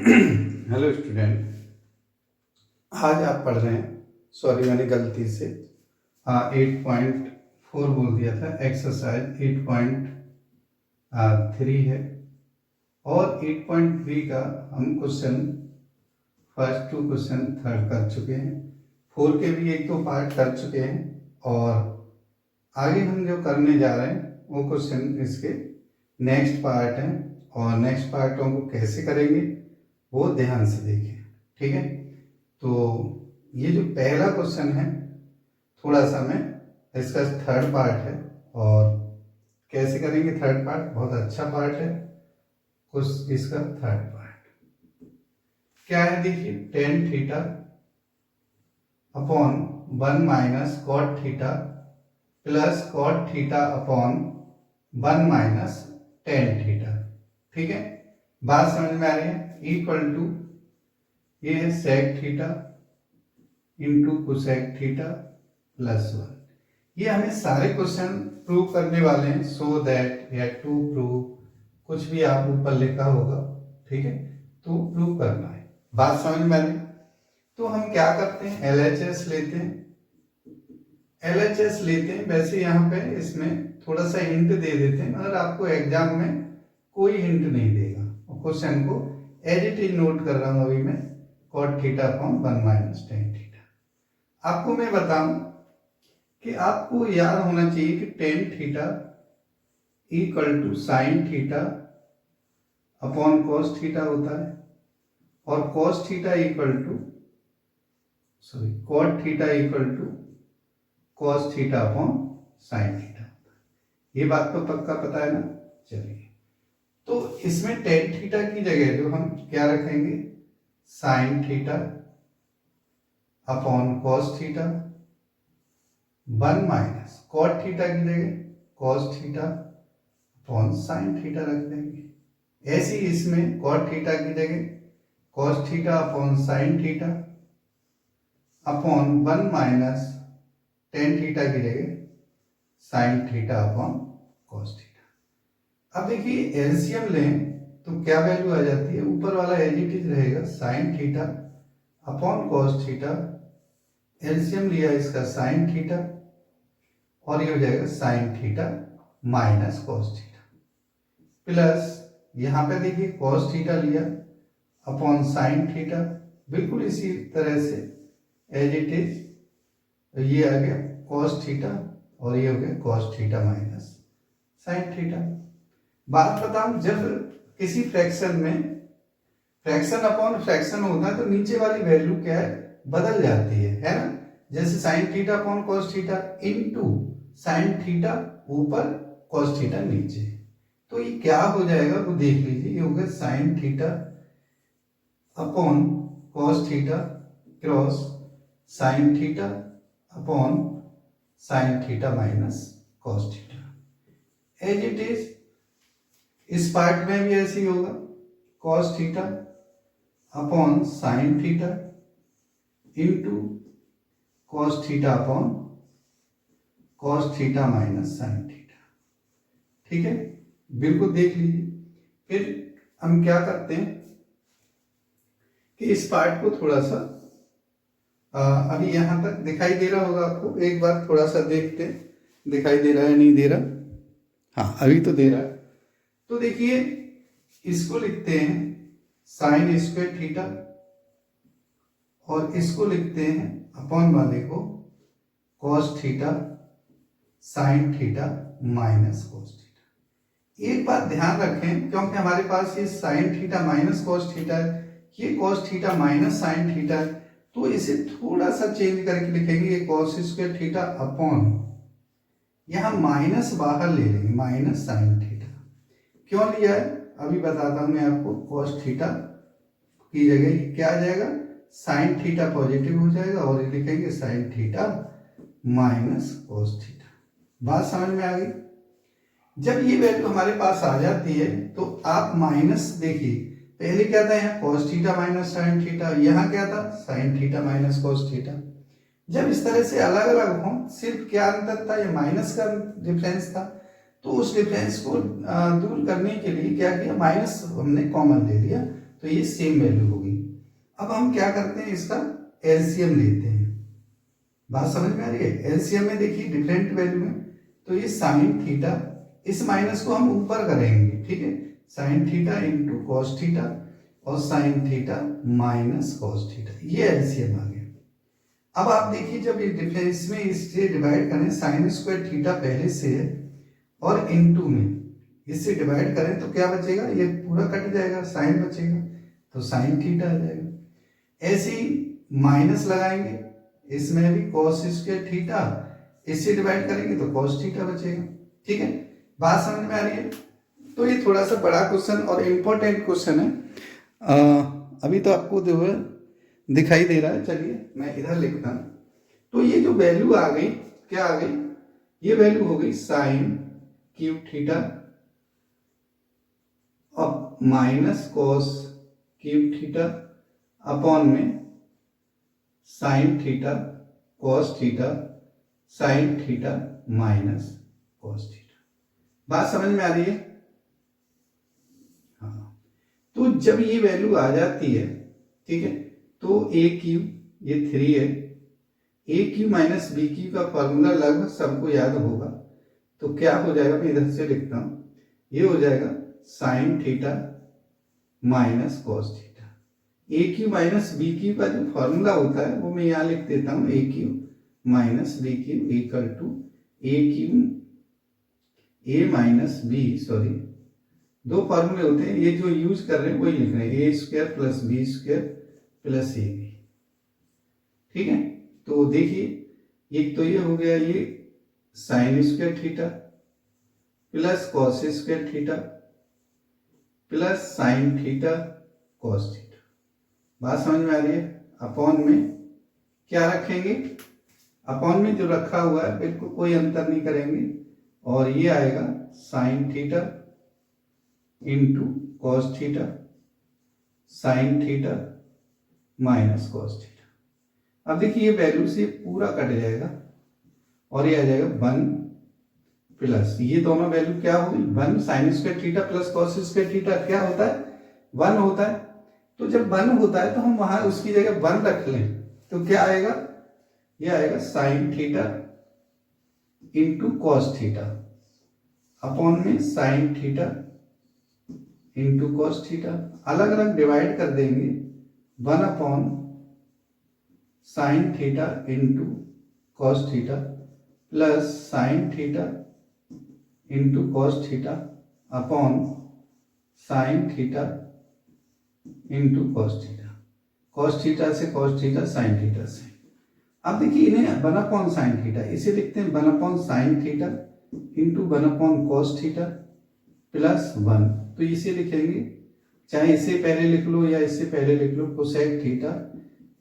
Hello student, आज आप पढ़ रहे हैं। सॉरी, मैंने गलती से 8.4 बोल दिया था। एक्सरसाइज 8.3 है और 8.3 का हम क्वेश्चन फर्स्ट 2 क्वेश्चन थर्ड कर चुके हैं। 4 के भी 1-2 पार्ट कर चुके हैं और आगे हम जो करने जा रहे हैं वो क्वेश्चन इसके नेक्स्ट पार्ट हैं और नेक्स्ट पार्टों को कैसे करेंगे वो ध्यान से देखें, ठीक है। तो ये जो पहला क्वेश्चन है थोड़ा सा मैं इसका थर्ड पार्ट है और कैसे करेंगे थर्ड पार्ट, बहुत अच्छा पार्ट है कुछ इसका थर्ड पार्ट क्या है देखिए। Tan theta upon 1 minus cot theta plus cot theta upon 1 minus tan theta, ठीक है। बात समझ में आ रही है। इक्वल टू ये है sec theta into cosec theta plus 1। ये हमें सारे क्वेश्चन प्रूव करने वाले हैं। सो दैट या टू प्रूव, कुछ भी आप ऊपर लिखा होगा, ठीक है, तो प्रूव करना है। बात समझ में आ रही। तो हम क्या करते हैं, एलएचएस लेते हैं। एलएचएस लेते हैं, वैसे यहाँ पे इसमें थोड़ा सा हिंट दे देते हैं, मगर आपको एग्जाम में कोई हिंट नहीं देगा। क्वेश्चन को एज इट इज नोट कर रहा हूं अभी मैं। Cot theta upon 1 minus tan theta. आपको मैं बताऊं कि आपको याद होना चाहिए कि tan theta equal to sine theta upon cos theta होता है और cos theta equal to cot theta equal to cos theta upon sine theta होता है। ये बात तो पक्का पता है ना। चलिए, तो इसमें टेन थीटा की जगह जो हम क्या रखेंगे, sine theta upon cos theta 1 minus cot theta की जगह cos theta upon sine theta रख देंगे। ऐसे ही इसमें कॉट थीटा की जगह cos theta upon sine theta upon 1 minus tan theta की जगह sine theta upon cos theta. अब देखिए एलसीएम लें तो क्या वैल्यू आ जाती है, ऊपर वाला एज इट इज रहेगा sign theta upon cos theta. LCM लिया इसका साइन थीटा और ये हो जाएगा sine theta minus cos theta plus यहां पे देखिए कॉस थीटा लिया अपॉन साइन थीटा, बिल्कुल इसी तरह से एज इट इज ये आ गया कॉस थीटा और ये हो गया cos theta minus sine theta. बात बताऊं, जब किसी फ्रैक्शन में फ्रैक्शन अपॉन फ्रैक्शन होता है तो नीचे वाली वैल्यू क्या है, बदल जाती है ना। जैसे sign theta upon cos theta into sine theta ऊपर कॉस थीटा नीचे, तो ये क्या हो जाएगा वो देख लीजिए। ये होगा sine theta upon cos theta cross sine theta upon sine theta minus cos theta. As it is इस पार्ट में भी ऐसे ही होगा, cos theta upon sine theta into cos theta upon cos theta minus sine theta, ठीक है। बिल्कुल देख लीजिए। फिर हम क्या करते हैं कि इस पार्ट को थोड़ा सा अभी यहां तक दिखाई दे रहा होगा आपको, एक बार थोड़ा सा देखते दिखाई दे रहा है नहीं दे रहा। हाँ, अभी तो दे रहा है। तो देखिए इसको लिखते हैं साइन स्क्वायर थीटा और इसको लिखते हैं अपॉन वाले को cos theta sine theta minus cos theta. एक बात ध्यान रखें, क्योंकि हमारे पास ये sign theta minus cos theta है, ये cos theta minus sine theta है, तो इसे थोड़ा सा चेंज करके लिखेंगे, ये कॉस स्क्वायर थीटा अपॉन यहां माइनस बाहर ले लेंगे माइनस साइन थीटा। क्यों लिया है अभी बताता हूं मैं आपको। कॉस थीटा की जगह क्या आ जाएगा, साइन थीटा पॉजिटिव हो जाएगा और ये लिखेंगे sign theta minus cos theta. बात समझ में आ गई। जब ये वैल्यू हमारे पास आ जाती है तो आप माइनस देखिए, पहले क्या था यहाँ cos theta minus sine theta, यहाँ क्या था sign theta minus cos theta. जब इस तरह से अलग अलग हो, सिर्फ क्या अंतर था, ये माइनस का डिफरेंस था, तो उस डिफरेंस को दूर करने के लिए क्या किया, माइनस हमने कॉमन ले लिया, तो ये सेम वैल्यू होगी। अब हम क्या करते हैं, इसका एलसीएम लेते हैं। बात समझ में आ रही है? एलसीएम में देखिए डिफरेंट वैल्यू है, तो ये साइन थीटा, इस माइनस को हम ऊपर करेंगे, ठीक है, sine theta into cos theta और sine theta minus cos theta, ये एलसीएम आ गया। अब आप देखिए जब ये डिफरेंस में इससे डिवाइड करें, साइन स्क्वायर थीटा पहले से है और इनटू में इससे डिवाइड करें तो क्या बचेगा, ये पूरा कट जाएगा, साइन बचेगा, तो साइन थीटा आ जाएगा। ऐसे ही माइनस लगाएंगे, इसमें भी कॉस स्क्वायर थीटा, इससे डिवाइड करेंगे तो कॉस थीटा बचेगा। ठीक है, बात समझ में आ रही है? तो ये थोड़ा सा बड़ा क्वेश्चन और इम्पोर्टेंट क्वेश्चन है। अभी तो आपको जो है दिखाई दे रहा है, चलिए मैं इधर लिखता हूं। तो ये जो वैल्यू आ गई, क्या आ गई, ये वैल्यू हो गई साइन क्यूब थीटा और minus cos cube theta upon में sine theta cos theta sine theta minus cos theta. बात समझ में आ रही है? हाँ, तो जब ये वैल्यू आ जाती है, ठीक है, तो ए क्यूब ये 3 है, ए क्यू माइनस बी क्यू का फॉर्मूला लगभग सबको याद होगा, तो क्या हो जाएगा, मैं इधर से लिखता हूं, ये हो जाएगा sine theta minus cos theta. A cube minus B cube का जो फॉर्मूला होता है वो मैं यहां लिख देता हूं, A cube minus B cube equal to A cube A minus B, sorry दो फॉर्मूले होते हैं, ये जो यूज कर रहे हैं वही लिख रहे हैं, A square plus B square plus A B. ठीक है, तो देखिए एक तो ये हो गया, ये sine square theta plus cos square theta plus sine theta cos theta. बात समझ में आ रही है? अपॉन में क्या रखेंगे, अपॉन में जो रखा हुआ है बिल्कुल कोई अंतर नहीं करेंगे, और ये आएगा sine theta into cos theta sine theta minus cos theta. अब देखिए ये वैल्यू से पूरा कट जाएगा और ये आ जाएगा 1 प्लस, ये दोनों वैल्यू क्या होगी, 1 sign square theta plus cos square theta क्या होता है, 1 होता है। तो जब 1 होता है तो हम वहां उसकी जगह 1 रख लें, तो क्या आएगा, ये आएगा sine theta into cos theta upon में sine theta into cos theta, अलग अलग डिवाइड कर देंगे, 1 upon sine theta into cos theta plus sine theta into cos theta upon sine theta into cos theta, cos theta से cos theta sine theta से। अब देखिए इन्हें 1 अपॉन साइन थीटा, इसे लिखते हैं 1 upon sine theta into 1 upon cos theta plus 1, तो इसे लिखेंगे, चाहे इसे पहले लिख लो या इससे पहले लिख लो, cosec theta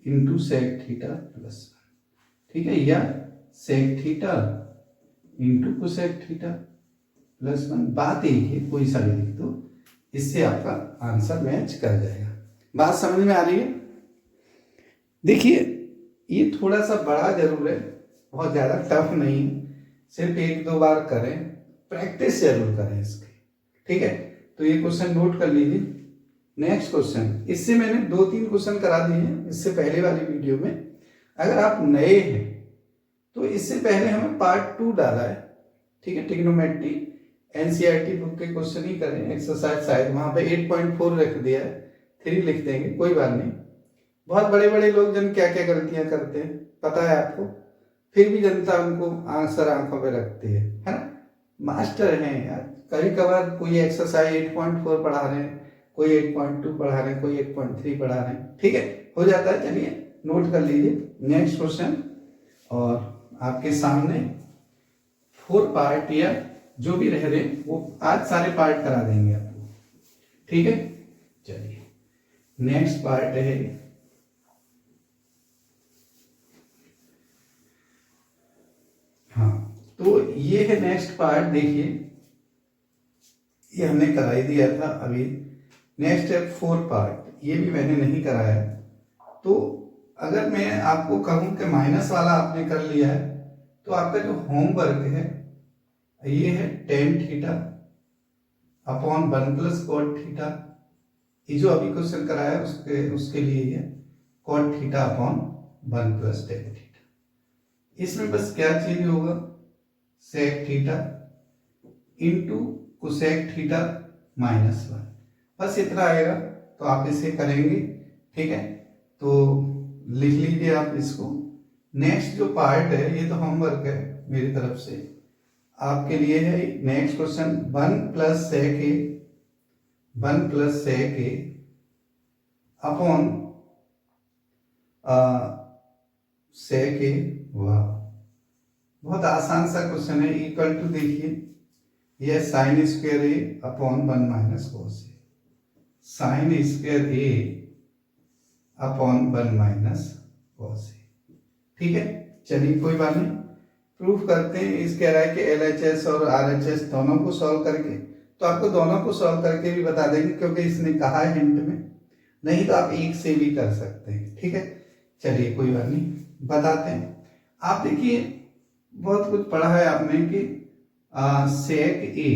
into sec theta plus 1, ठीक है, या sec theta into cosec theta plus 1। बात एक है, कोई सा भी लिख दो, इससे आपका आंसर मैच कर जाएगा। बात समझ में आ रही है? देखिए ये थोड़ा सा बड़ा जरूर है, बहुत ज्यादा टफ नहीं, सिर्फ 1-2 बार करें, प्रैक्टिस जरूर करें इसकी। ठीक है, तो ये क्वेश्चन नोट कर लीजिए। नेक्स्ट क्वेश्चन, इससे मैंने 2-3 क्वेश्चन करा दिए हैं इससे पहले वाली वीडियो में। अगर आप नए हैं तो इससे पहले हमें पार्ट 2 डाला है, ठीक है, ट्रिग्नोमेट्री एनसीईआरटी बुक के क्वेश्चन ही करें, एक्सरसाइज शायद वहां पे 8.4 रख दिया है, 3 लिख देंगे, कोई बात नहीं। बहुत बड़े बड़े लोग जन क्या क्या गलतियां करते हैं पता है आपको, फिर भी जनता उनको आंसर आंखों पे रखती है ना, मास्टर हैं यार। कभी कभार कोई एक्सरसाइज 8.4 पढ़ा रहे हैं, कोई 8.2 पढ़ा रहे हैं, कोई 8.3 पढ़ा रहे हैं, ठीक है, हो जाता है। चलिए नोट कर लीजिए नेक्स्ट क्वेश्चन, और आपके सामने 4 पार्ट या जो भी रह रहे वो आज सारे पार्ट करा देंगे आपको, ठीक है। चलिए नेक्स्ट पार्ट है, हाँ, तो ये है नेक्स्ट पार्ट। देखिए ये हमने करा ही दिया था अभी। नेक्स्ट है 4 पार्ट, ये भी मैंने नहीं कराया। तो अगर मैं आपको कहूं कि माइनस वाला आपने कर लिया है, तो आपका जो होमवर्क है ये है tan theta upon 1 plus cot theta ये जो अभी क्वेश्चन कराया उसके लिए ये cot theta upon 1 plus tan theta. इसमें बस क्या चेंज होगा, sec theta into cosec theta minus 1, बस इतना आएगा। तो आप इसे करेंगे, ठीक है, तो लिख लीजिए आप इसको। नेक्स्ट जो पार्ट है ये तो होमवर्क है मेरी तरफ से आपके लिए है। नेक्स्ट क्वेश्चन 1 प्लस सेक ए, 1 प्लस सेक ए अपॉन सेक ए, वाह बहुत आसान सा क्वेश्चन है। इक्वल टू देखिए ये साइन स्क्वायर ए अपॉन 1 माइनस कोस ए, साइन स्क्वायर ए अपॉन 1 माइनस कोस ए, ठीक है। चलिए कोई बात नहीं, प्रूफ करते हैं। इस कह रहा है कि LHS और RHS दोनों को सॉल्व करके, तो आपको दोनों को सॉल्व करके भी बता देंगे क्योंकि इसने कहा है हिंट में, नहीं तो आप एक से भी कर सकते हैं, ठीक है। चलिए कोई बात नहीं, बताते हैं। आप देखिए बहुत कुछ पढ़ा है आपने कि सेक ए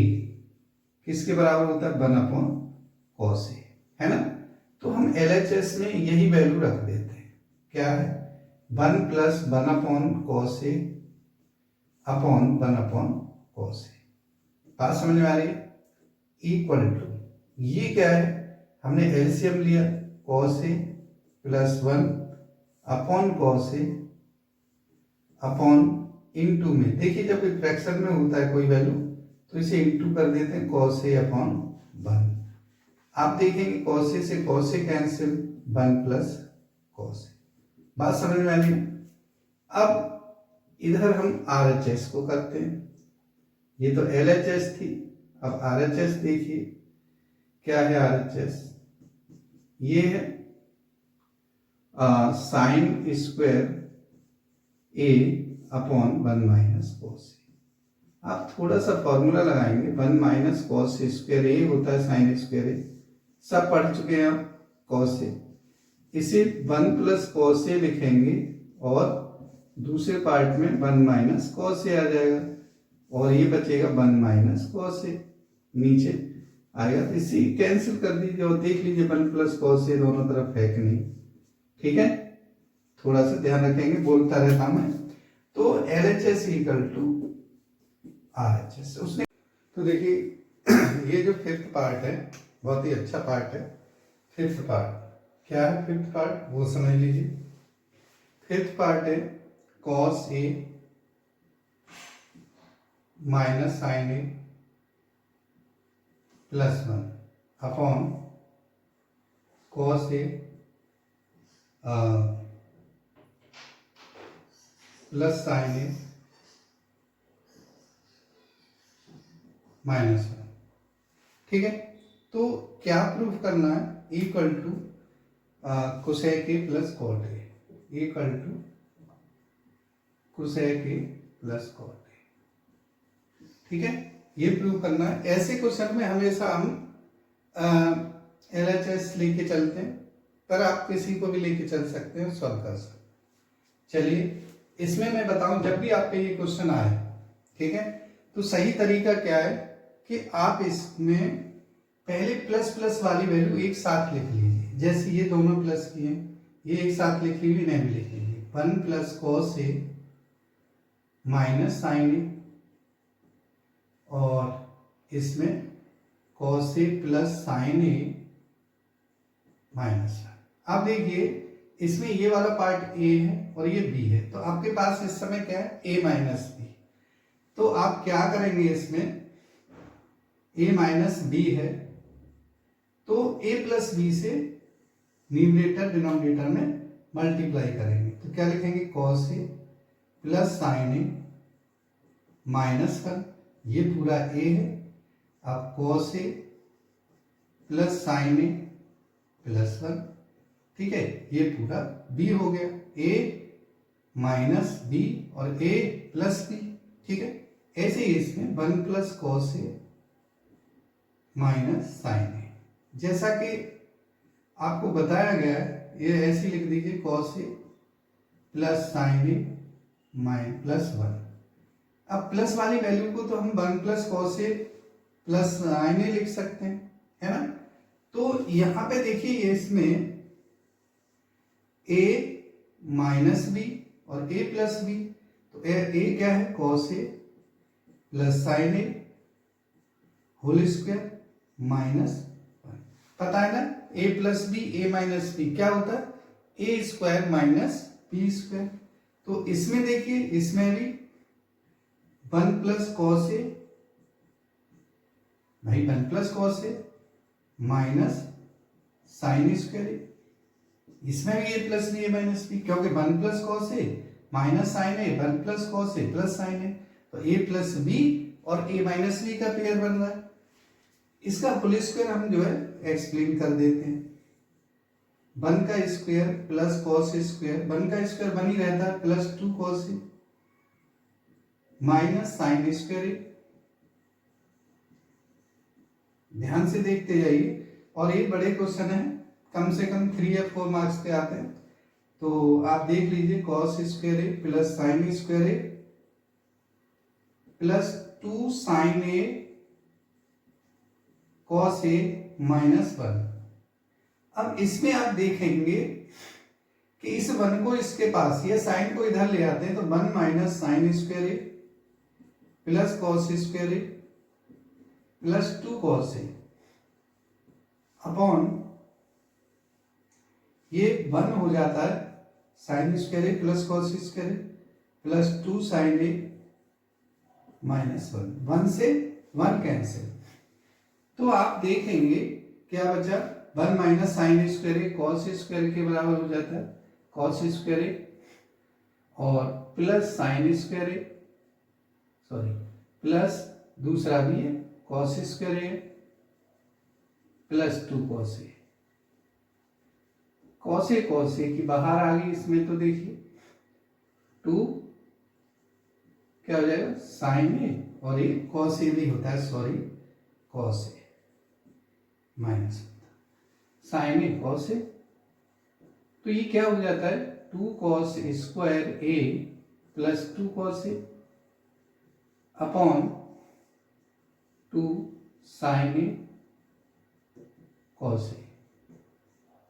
किसके बराबर होता है, 1 अपॉन कॉस ए, है ना। तो हम LHS में यही वैल्यू रख देते हैं, क्या है 1 plus 1 upon cos A upon 1 upon cos ए। बात समझ में आ रही है। इक्वल टू ये क्या है, हमने एलसीएम लिया cos A plus 1 upon cos A upon into में, देखिए जब फ्रैक्शन में होता है कोई वैल्यू तो इसे इनटू कर देते हैं कॉस ए अपॉन 1। आप देखेंगे कॉस ए से cos A cancel, 1 plus cos ए। बात समझ में आ रही है। अब इधर हम RHS को करते हैं, ये तो LHS थी, अब RHS देखिए क्या है RHS, ये है साइन स्क्वायर ए अपॉन 1 माइनस कॉस ए। आप थोड़ा सा फॉर्मूला लगाएंगे, 1 माइनस कॉस स्क्वायर ए होता है साइन स्क्वायर ए, सब पढ़ चुके हैं आप कॉस ए, इसे 1 प्लस कॉस ए लिखेंगे और दूसरे पार्ट में 1 माइनस कॉस ए आ जाएगा और ये बचेगा 1 माइनस कॉस ए, नीचे आएगा तो इसी कैंसिल कर दीजिए और देख लीजिए 1 प्लस कॉस ए दोनों तरफ है कि नहीं, ठीक है। थोड़ा सा ध्यान रखेंगे, बोलता रहता मैं। तो LHS इक्वल टू RHS उसने, तो देखिए ये जो फिफ्थ पार्ट है बहुत ही अच्छा पार्ट है। फिफ्थ पार्ट क्या है, फिफ्थ पार्ट वो समझ लीजिए। फिफ्थ पार्ट है cos A minus sine A plus 1 upon cos A plus sine A minus 1, ठीक है। तो क्या प्रूफ करना है, equal to cosec A plus cot A, equal to cosec A plus cot A, ठीक है। ये प्रूव करना है। ऐसे क्वेश्चन में हमेशा हम LHS लेके चलते हैं, पर आप किसी को भी लेके चल सकते हैं, सॉल्व कर सकते हैं। चलिए इसमें मैं बताऊं, जब भी आपके ये क्वेश्चन आए, ठीक है, तो सही तरीका क्या है कि आप इसमें पहले प्लस प्लस वाली वैल्यू एक साथ लिख लीजिए। जैसे ये दोनों प्लस किए, ये एक साथ लिख लीजिए, इन्हें भी लिख लीजिए। 1 plus cos A minus sine ए और इसमें cos A plus sine A minus 1। अब देखिए इसमें ये वाला पार्ट ए है और ये बी है, तो आपके पास इस समय क्या है ए माइनस बी। तो आप क्या करेंगे, इसमें ए माइनस बी है तो ए प्लस बी से न्यूमरेटर डिनोमिनेटर में मल्टीप्लाई करेंगे। तो क्या लिखेंगे, cos A plus sine A minus 1, ये पूरा ए है। अब cos A plus sine A plus 1, ठीक है, ये पूरा बी हो गया, ए माइनस बी और ए प्लस बी, ठीक है। ऐसे ही इसमें 1 plus cos A minus sine ए, जैसा कि आपको बताया गया है, ये ऐसे लिख दीजिए cos A plus sine A minus plus 1। अब प्लस वाली वैल्यू को तो हम 1 plus cos A plus sine ए लिख सकते हैं, है ना। तो यहां पे देखिए इसमें a माइनस बी और a प्लस बी, तो a क्या है cos A plus sine A whole square minus 1। पता है ना a plus B a minus B क्या होता है a square minus B square. तो इसमें देखिए इसमें भी 1 प्लस कॉस ए भाई 1 plus cos A minus sine square A, इसमें भी a plus B A minus B क्योंकि 1 plus cos A minus sine A 1 plus cos A plus sine A, तो a प्लस बी और a minus B का pair बन रहा है। इसका होल स्क्वायर हम जो है एक्सप्लेन कर देते हैं। 1 का स्क्वायर प्लस कॉस स्क्वायर, 1 का स्क्वायर 1 ही रहता है plus 2 cos A minus sine square ए। ध्यान से देखते जाइए और ये बड़े क्वेश्चन है, कम से कम 3 या 4 मार्क्स के आते हैं। तो आप देख लीजिए cos square A plus sign square A plus 2 sine A cos A minus 1। अब इसमें आप देखेंगे कि इस 1 को इसके पास या साइन को इधर ले आते हैं तो 1 minus sine square A plus cos square A plus 2 cos A upon ये 1 हो जाता है sine square A plus cos square A plus 2 sine A minus 1। 1 से 1 कैंसिल, तो आप देखेंगे क्या बचा 1 minus sine square A cos square के बराबर हो जाता है कॉस स्क्वायर ए और प्लस साइन स्क्वायर ए सॉरी प्लस दूसरा भी है cos square A plus 2 cos A. Cos A की बाहर आ गई इसमें, तो देखिए 2 क्या हो जाएगा साइन ए और ये कॉस ए भी होता है sorry cos A minus sine A cos A, तो ये क्या हो जाता है 2 cos square A plus 2 cos A upon 2 sine A cos A.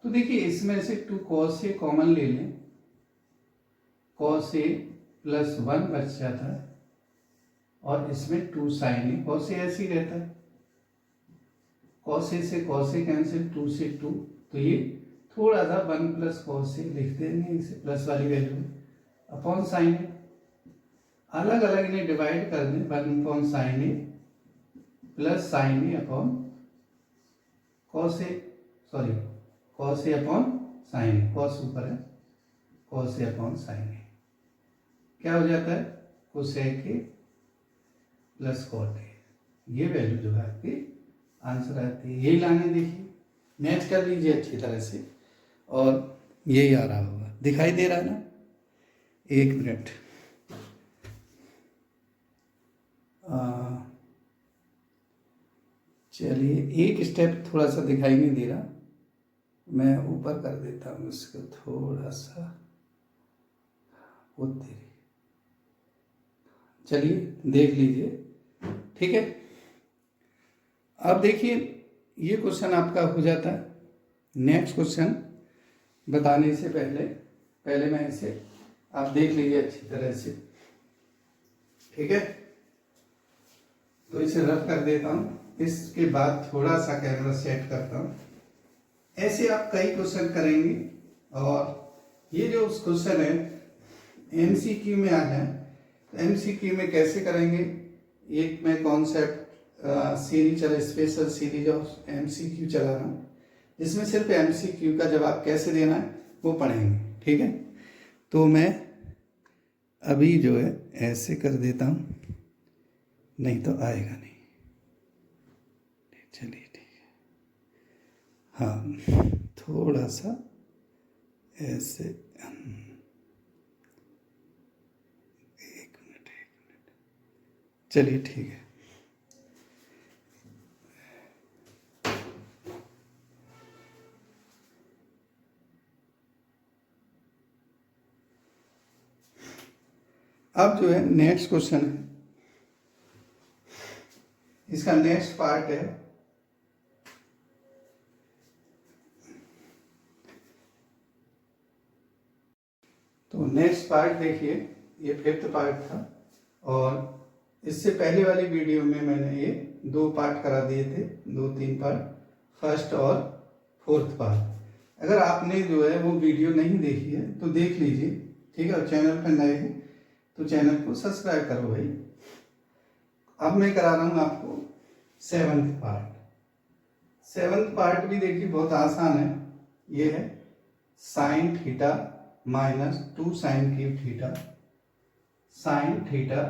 तो देखिए इसमें से 2 कॉस ए कॉमन ले लें, कॉस ए प्लस 1 बच जाता है और इसमें 2 साइन ए, कॉस ए ऐसे ही रहता है, कॉस ए से कॉस ए कैंसिल 2 से 2, तो ये थोड़ा सा 1 प्लस कॉस ए लिख देंगे इसे प्लस वाली वैल्यू अपॉन साइन ए, अलग अलग इन्हें डिवाइड कर दें 1 upon sine A plus sine A upon cos A sorry cos A upon sine A, cos ऊपर है cos A upon sine A क्या हो जाता है cosec A plus cot A. ये वैल्यू जो है आपकी आंसर आती है, यही लाने देखिए मैच कर लीजिए अच्छी तरह से और यही आ रहा होगा, दिखाई दे रहा है ना। 1 मिनट चलिए एक स्टेप थोड़ा सा दिखाई नहीं दे रहा, मैं ऊपर कर देता हूँ इसको थोड़ा सा होते, चलिए देख लीजिए ठीक है। अब देखिए ये क्वेश्चन आपका हो जाता है। नेक्स्ट क्वेश्चन बताने से पहले मैं इसे आप देख लीजिए अच्छी तरह से ठीक है, तो इसे रफ कर देता हूँ, इसके बाद थोड़ा सा कैमरा सेट करता हूँ। ऐसे आप कई क्वेश्चन करेंगे और ये जो क्वेश्चन है एमसीक्यू में आ जाए तो एमसीक्यू में कैसे करेंगे, एक मैं कॉन्सेप्ट सीरीज चला स्पेशल सीरीज ऑफ एमसीक्यू चला रहा हूँ जिसमें सिर्फ एमसीक्यू का जवाब कैसे देना है वो पढ़ेंगे ठीक है। तो मैं अभी जो है ऐसे कर देता हूँ, नहीं तो आएगा नहीं, चलिए ठीक है। हाँ थोड़ा सा ऐसे 1 मिनट चलिए ठीक है। अब जो है नेक्स्ट क्वेश्चन है, इसका नेक्स्ट पार्ट है तो नेक्स्ट पार्ट देखिए, ये 5th पार्ट था, और इससे पहले वाली वीडियो में मैंने ये 2 पार्ट करा दिए थे, 2-3 पार्ट, फर्स्ट और 4th पार्ट। अगर आपने जो है वो वीडियो नहीं देखी है तो देख लीजिए, ठीक है। और चैनल पर नए हैं तो चैनल को सब्सक्राइब करो भाई। अब मैं करा रहा हूँ आपको 7th पार्ट। 7th पार्ट भी देखिए बहुत आसान है। ये है sine theta minus 2 sine cube theta, sine theta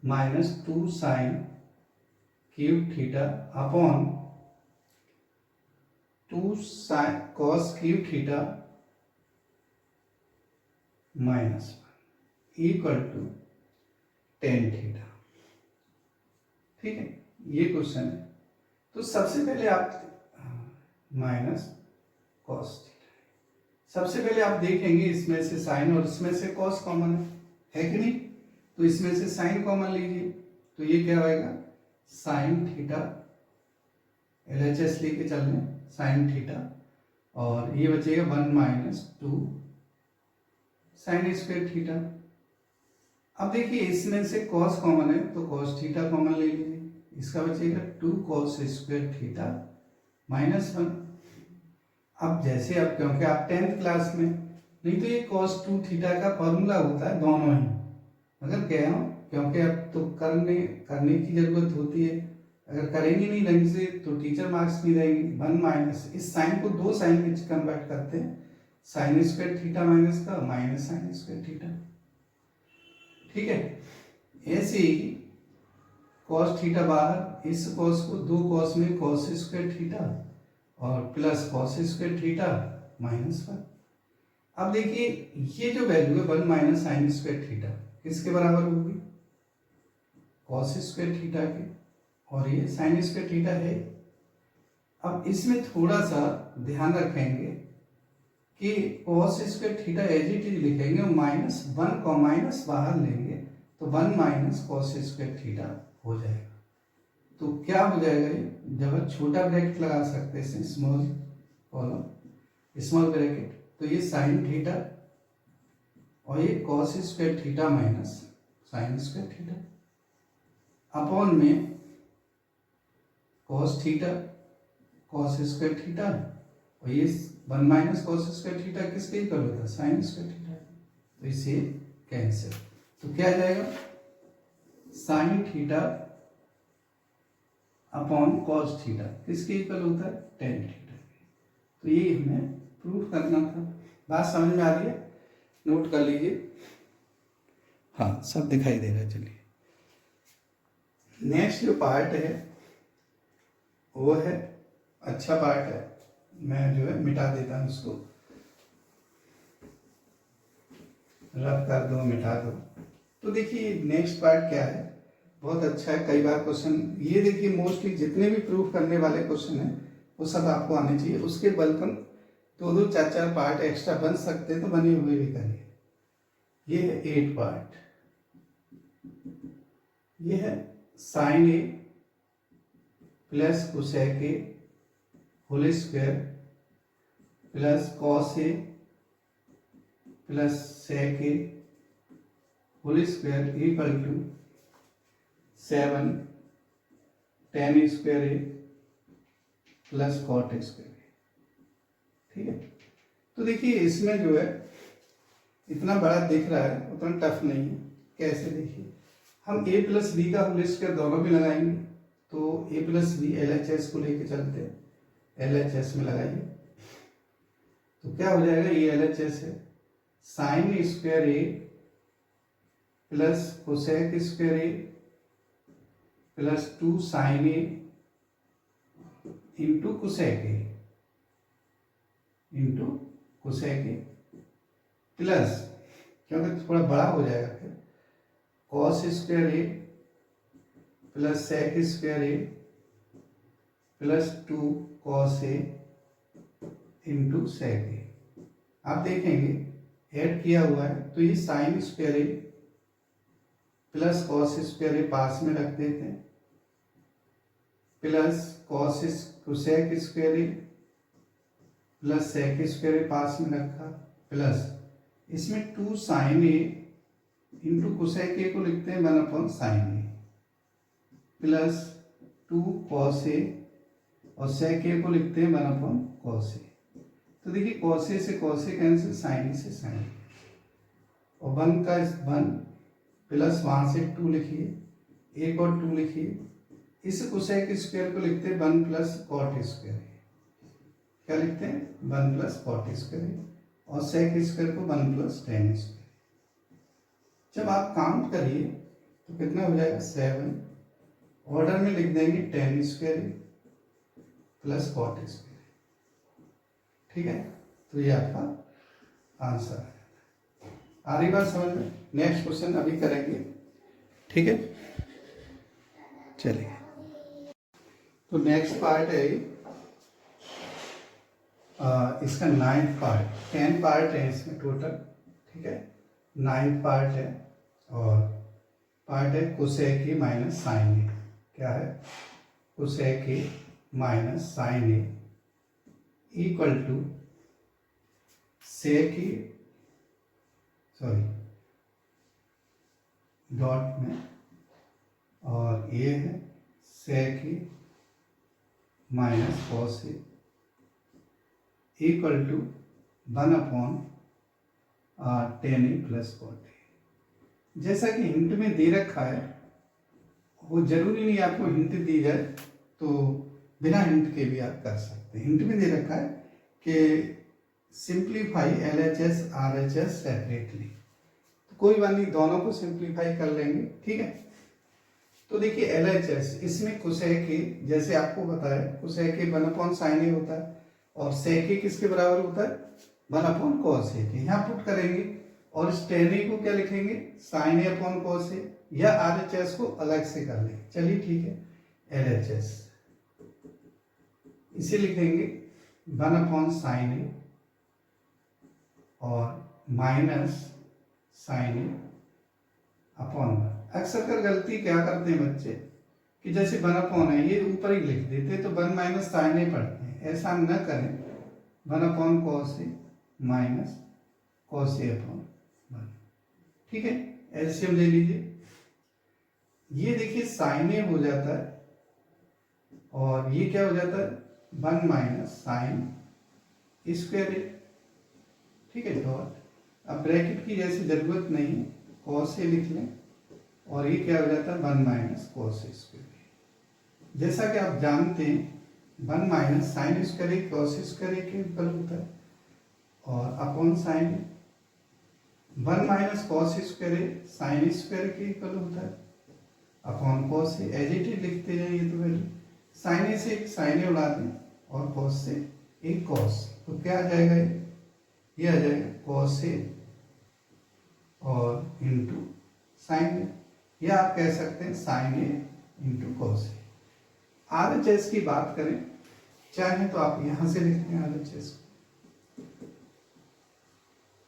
minus 2 sine cube theta upon 2 sine cos cube theta minus 1 equal to tan theta. ठीक है, ये क्वेश्चन है। तो सबसे पहले आप माइनस कॉस थीटा, सबसे पहले आप देखेंगे इसमें से साइन और इसमें से कॉस कॉमन है कि नहीं, तो इसमें से साइन कॉमन लीजिए, तो ये क्या होगा, साइन थीटा, LHS लेके चल रहे हैं, साइन थीटा, और ये बचेगा 1 माइनस 2 साइन स्क्वायर थीटा। अब देखिए इसमें से कॉस कॉमन है तो कॉस थीटा कॉमन ले लीजिए, इसका बचेगा 2 कॉस स्क्वायर थीटा माइनस 1। अब जैसे अब क्योंकि आप 10th क्लास में, नहीं तो ये cos 2 थीटा का फॉर्मूला होता है दोनों ही, अगर कह रहा हूँ क्योंकि अब तो करने की जरूरत होती है, अगर करेंगे नहीं ढंग से तो टीचर मार्क्स नहीं देंगे। 1 माइनस, इस साइन को 2 साइन में कन्वर्ट करते हैं, साइन स्क्वायर थीटा माइनस का माइनस साइन स्क्वायर थीटा। ठीक है, ऐसे ही कॉस थीटा बाहर, इस कॉस को 2 कॉस में कॉस स्क्वायर थीटा और plus cos square theta minus 1। अब देखिए ये जो वैल्यू है 1 माइनस साइन स्क्वायर थीटा किसके बराबर होगी, कॉस स्क्वायर थीटा के, और ये साइन स्क्वायर थीटा है। अब इसमें थोड़ा सा ध्यान रखेंगे कि cos square theta as it is लिखेंगे, माइनस 1 को माइनस बाहर लेंगे तो 1 माइनस कॉस स्क्वायर थीटा हो जाएगा। तो क्या हो जाएगा, ये जब छोटा ब्रैकेट लगा सकते हैं, स्मॉल कॉलम स्मॉल ब्रैकेट, तो ये साइन थीटा और ये cos square theta minus sine square theta upon में cos theta cos square theta, और ये 1 माइनस कॉस स्क्वायर थीटा किसके इक्वल होता है, साइन स्क्वायर थीटा, तो इसे कैंसिल। तो क्या आ जाएगा, sine theta upon cos theta किसके इक्वल होता है, टेन थीटा। तो ये हमें प्रूफ करना था। बात समझ में आ रही है, नोट कर लीजिए, हाँ सब दिखाई दे रहा है। चलिए नेक्स्ट जो पार्ट है वो है अच्छा पार्ट है, मैं जो है मिटा देता हूँ इसको, रब कर दो, मिटा दो। तो देखिए नेक्स्ट पार्ट क्या है, बहुत अच्छा है। कई बार क्वेश्चन ये देखिए, मोस्टली जितने भी प्रूफ करने वाले क्वेश्चन हैं वो सब आपको आने चाहिए। उसके बल्कि 2-2, 4-4 पार्ट एक्स्ट्रा बन सकते हैं तो बने हुए भी करिए। ये है 8 पार्ट, ये है sine A plus cosec A whole square plus cos A plus sec A whole square equal to 7 tan square A plus cot square A. ठीक है, तो देखिए इसमें जो है इतना बड़ा दिख रहा है, उतना टफ नहीं है। कैसे, देखिए हम a प्लस बी का होल स्क्वायर दोनों भी लगाएंगे, तो a प्लस बी LHS को लेके चलते हैं, LHS में लगाइए तो क्या हो जाएगा, ये LHS है, sine square A plus cosec square A plus 2 sine A into cosec A into cosec A plus, क्योंकि थोड़ा बड़ा हो जाएगा फिर, cos square A plus sec square A plus 2 cos A into sec A. आप देखेंगे add किया हुआ है तो ये sine square A plus cos square A पास में रख देते हैं, plus cosec square A plus sec square A पास में रखा, प्लस इसमें 2 sine A into cosec A को लिखते हैं 1 upon sine A plus 2 cos A और सेक ए को लिखते हैं 1 अपॉन कॉस ए। तो देखिए कॉस ए से कॉस ए कैंसिल, साइन ए से साइन ए, और 1 का 1 प्लस वहाँ से 2 लिखिए, एक और 2 लिखिए। इस कोसेक स्क्वायर को लिखते हैं 1 प्लस कॉट स्क्वायर, क्या लिखते हैं 1 प्लस कॉट स्क्वायर, और सेक स्क्वायर को 1 प्लस टेन स्क्वायर। जब आप काउंट करिए तो कितना हो जाएगा 7, ऑर्डर में लिख देंगे tan square plus cot square, ठीक है। तो ये आपका आंसर है। आ रही बात समझ में? नेक्स्ट क्वेश्चन अभी करेंगे, ठीक है। चलिए, तो नेक्स्ट पार्ट है इसका 9th पार्ट, 10 पार्ट है इसमें टोटल, ठीक है। 9th पार्ट है और पार्ट है cosec A minus sine A. क्या है? Cosec A minus sine A equal to sec A, sorry dot में, और ये है sec A minus cos A equal to 1 upon tan A plus cot A. जैसा कि हिंट में दे रखा है, वो जरूरी नहीं आपको हिंट दी जाए, तो बिना हिंट के भी आप कर सकते हैं। हिंट में दे रखा है कि सिंप्लीफाई LHS RHS सेपरेटली, तो कोई बात नहीं, दोनों को सिंप्लीफाई कर लेंगे, ठीक है। तो देखिए LHS, इसमें कोसेक ए, जैसे आपको पता है कोसेक ए 1 अपॉन साइन ए होता है, और सेक ए किसके बराबर होता है 1 अपॉन कॉस ए के। यहाँ पुट करेंगे और इस टेन ए को क्या लिखेंगे साइन ए अपॉन कॉस ए, या RHS को अलग से कर लेंगे। चलिए ठीक है, LHS इसे लिखेंगे 1 अपॉन साइन ए और माइनस साइन ए अपॉन 1। अक्सर कर गलती क्या करते हैं बच्चे कि जैसे 1 अपॉन है ये ऊपर ही लिख देते, तो 1 माइनस साइन ए पढ़ते हैं। ऐसा न करें, 1 upon cos A minus cos A upon 1, ठीक है। एलसीएम ले लीजिए, ये देखिए साइन ए हो जाता है और ये क्या हो जाता है 1 माइनस साइन स्क्वायर ए, ठीक है, डॉट। अब ब्रैकेट की जैसे जरूरत नहीं, कॉस ए लिख लें, और ये क्या हो जाता है 1 माइनस कॉस स्क्वायर ए। जैसा कि आप जानते हैं 1 minus sine square A cos square A के इक्वल होता है, और upon sine 1 minus cos square A sine square के इक्वल होता है, upon cos A. As it is लिखते जाइए, तो वैल्यू साइन ए से एक साइन ए उड़ा दें और कॉस से एक कॉस, तो क्या आ जाएगा ये आ जाएगा कॉस ए और इंटू साइन ए, या आप कह सकते हैं sine A into cos A. RHS की बात करें चाहे तो आप यहां से लिखते हैं RHS को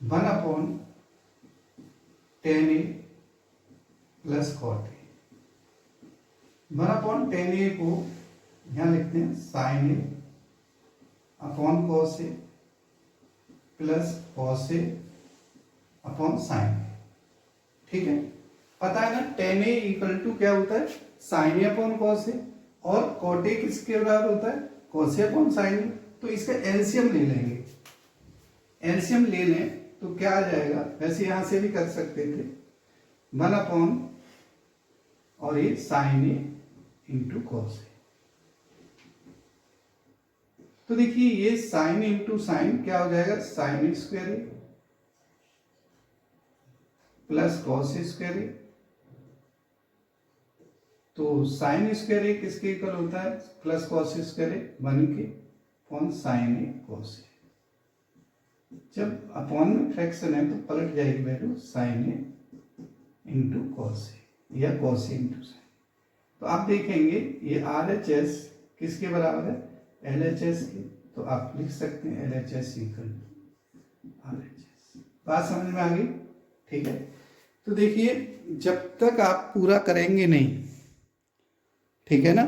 1 upon tan A plus cot A. 1 upon tan A को यहां लिखते हैं sine A upon cos A plus cos A upon sine A, ठीक है। पता है ना टेन ए इक्वल टू क्या होता है sine A upon cos A, और कॉट ए किसके बराबर होता है cos A upon sine A. तो इसका एलसीएम ले लेंगे, एलसीएम ले लें तो क्या आ जाएगा, वैसे यहां से भी कर सकते थे 1 अपॉन और ये sign A into cos A. तो देखिए ये साइन इंटू साइन क्या हो जाएगा sign square A plus cos square ए। तो साइन स्क्वायर ए किसके इक्वल होता है प्लस कॉस स्क्वायर ए 1 के upon sine A cos A. जब अपॉन में फ्रैक्शन है तो पलट जाएगी value sign A into cos A या कॉस ए इंटू साइन। तो आप देखेंगे ये RHS किसके बराबर है LHS के, तो आप लिख सकते हैं LHS इक्वल RHS। बात समझ में आ गई, ठीक है। तो देखिए जब तक आप पूरा करेंगे नहीं, ठीक है ना।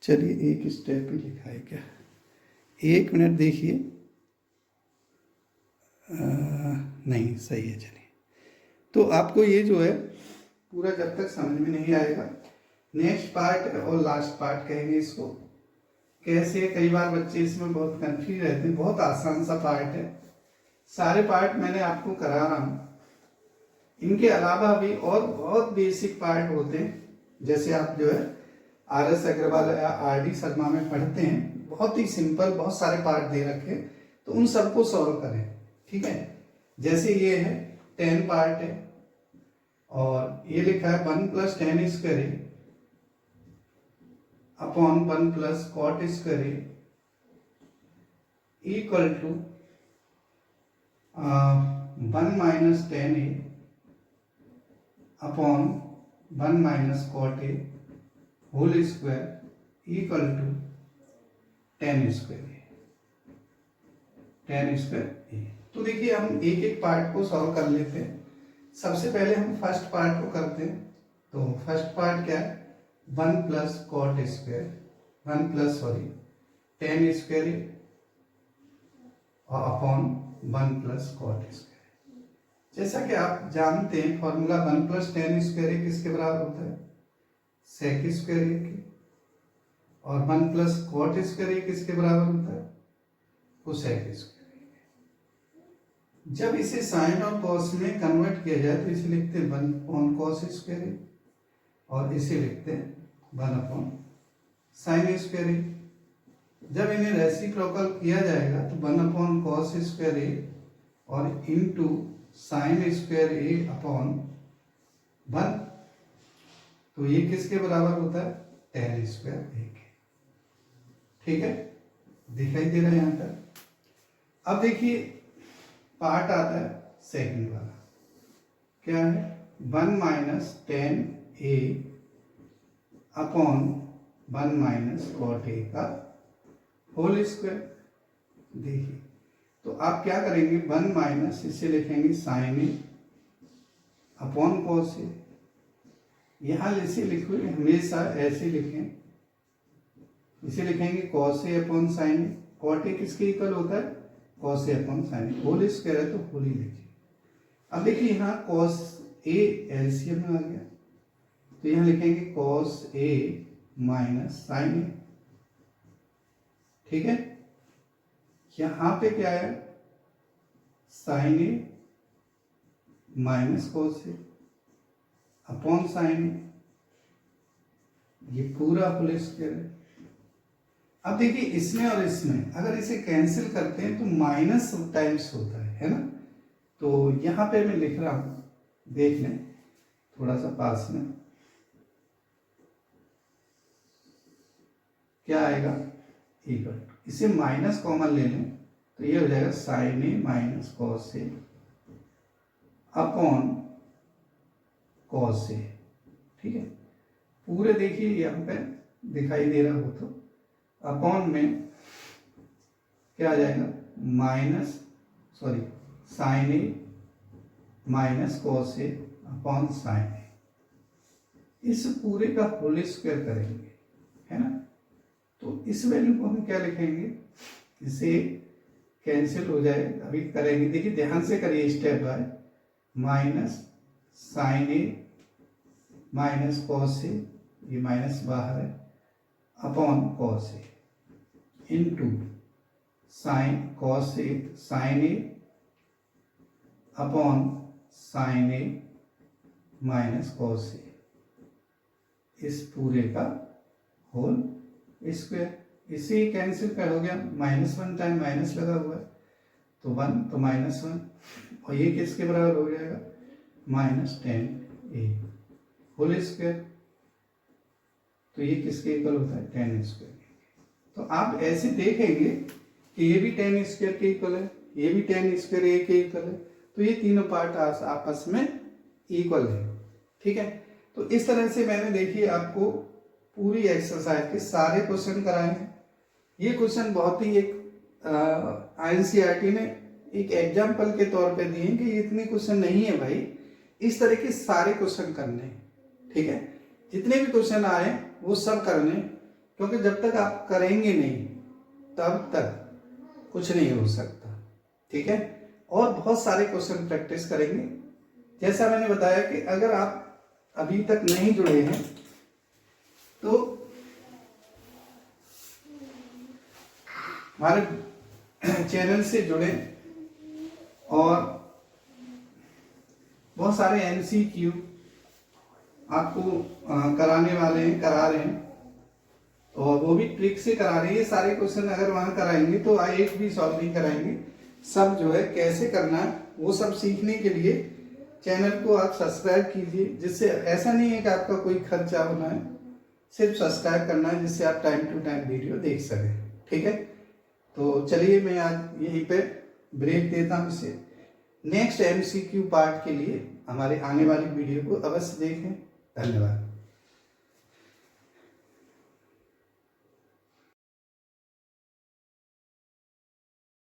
चलिए एक स्टेप ही लिखा है क्या, 1 मिनट देखिए। नहीं सही है। चलिए, तो आपको ये जो है पूरा जब तक समझ में नहीं आएगा, नेक्स्ट पार्ट और लास्ट पार्ट कहेंगे इसको। कैसे, कई बार बच्चे इसमें बहुत कंफ्यूज रहते हैं। बहुत आसान सा पार्ट है, सारे पार्ट मैंने आपको करा रहा हूँ। इनके अलावा भी और बहुत बेसिक पार्ट होते हैं, जैसे आप जो है RS अग्रवाल या RD शर्मा में पढ़ते हैं, बहुत ही सिंपल बहुत सारे पार्ट दे रखे, तो उन सबको सॉल्व करें। ठीक है, जैसे ये है 10 पार्ट है और ये लिखा है 1 + tan square upon 1 + cot square equal to 1 - tan A upon 1 - cot A whole square equal to tan square A। तो देखिए, हम एक एक पार्ट को सॉल्व कर लेते हैं। सबसे पहले हम फर्स्ट पार्ट को करते हैं। तो फर्स्ट पार्ट क्या है, 1 + cot स्क्वायर, 1 + tan स्क्वायर और अपॉन 1 + cot स्क्वायर। जैसा कि आप जानते हैं फॉर्मूला 1 + tan स्क्वायर किसके बराबर होता है, sec स्क्वायर के, और 1 + cot स्क्वायर किसके बराबर होता है, cosec स्क्वायर। जब इसे साइन और कॉस में कन्वर्ट किया जाए तो इसे लिखते हैं 1 cos स्क्वायर और इसे लिखते हैं 1 sin स्क्वायर। जब इन्हें रेसिप्रोकल किया जाएगा तो 1 cos स्क्वायर और इनटू sin स्क्वायर अपॉन 1, तो ये किसके बराबर होता है, tan स्क्वायर के। ठीक है, दिखाई दे रहा है यहाँ तक। अब देखिए पार्ट आता है सेकंड वाला, क्या है, 1 - tan A upon 1 - cot A का होल स्क्वायर। देखिए, तो आप क्या करेंगे, 1 - इसे लिखेंगे sin A upon cos A। यहाँ इसे लिखो, हमेशा ऐसे लिखें, इसे लिखेंगे cos A upon sin A। cot A किसके इक्वल होता है, cos A upon sin A। Whole square है तो होल ही लिखिए। अब देखिए यहाँ cos A एलसीएम में आ गया, तो यहाँ लिखेंगे cos A - sin A। ठीक है, यहाँ पे क्या है, sin A - cos A upon sin A, ये पूरा होल स्क्वायर है। अब देखिए इसमें और इसमें अगर इसे कैंसिल करते हैं तो माइनस टाइम्स होता है ना। तो यहाँ पे मैं लिख रहा हूं, देख लें थोड़ा सा पास में, क्या आएगा, इक्वल, इसे माइनस कॉमन ले लें तो ये हो जाएगा sin A - cos A upon cos A। ठीक है, पूरे देखिए यहाँ पे दिखाई दे रहा हो तो अपॉन में क्या आ जाएगा, sin A - cos A upon sin A। इस पूरे का होल स्क्वायर करेंगे, है ना। तो इस वैल्यू को हम क्या लिखेंगे, इसे कैंसिल हो जाए, अभी करेंगे, देखिए ध्यान से करिए step by, sin A - cos A, ये माइनस बाहर है, upon cos A into sin A upon sin A minus cos A, इस पूरे का होल स्क्वायर। इसे कैंसिल कर हो गया, -1 टाइम माइनस लगा हुआ है तो 1, तो -1, और ये किसके बराबर हो जाएगा, -tan A होल स्क्वायर। तो ये किसके इक्वल होता है, tan स्क्वायर। तो आप ऐसे देखेंगे कि ये भी tan स्क्वायर के इक्वल है, ये भी tan स्क्वायर A के इक्वल है, तो ये तीनों पार्ट आपस में इक्वल है। ठीक है, तो इस तरह से मैंने देखिए आपको पूरी एक्सरसाइज के सारे क्वेश्चन कराए हैं। ये क्वेश्चन बहुत ही एक INCERT ने एक एग्जाम्पल के तौर पे दिए कि इतने क्वेश्चन नहीं है भाई, इस तरह के सारे क्वेश्चन करने। ठीक है, जितने भी क्वेश्चन आए वो सब करने, क्योंकि जब तक आप करेंगे नहीं तब तक कुछ नहीं हो सकता। ठीक है, और बहुत सारे क्वेश्चन प्रैक्टिस करेंगे। जैसा मैंने बताया कि अगर आप अभी तक नहीं जुड़े हैं तो हमारे चैनल से जुड़े और बहुत सारे MCQ आपको कराने वाले हैं, करा रहे हैं, और वो भी ट्रिक से करा रहे हैं। ये सारे क्वेश्चन अगर वहां कराएंगे तो एक भी सॉल्व नहीं कराएंगे, सब जो है कैसे करना है वो सब सीखने के लिए चैनल को आप सब्सक्राइब कीजिए। जिससे ऐसा नहीं है कि आपका कोई खर्चा होना है, सिर्फ सब्सक्राइब करना है जिससे आप टाइम टू टाइम वीडियो देख सकें। ठीक है, तो चलिए मैं आज यहीं पे ब्रेक देता हूँ। इसे नेक्स्ट MCQ पार्ट के लिए हमारे आने वाली वीडियो को अवश्य देखें। धन्यवाद।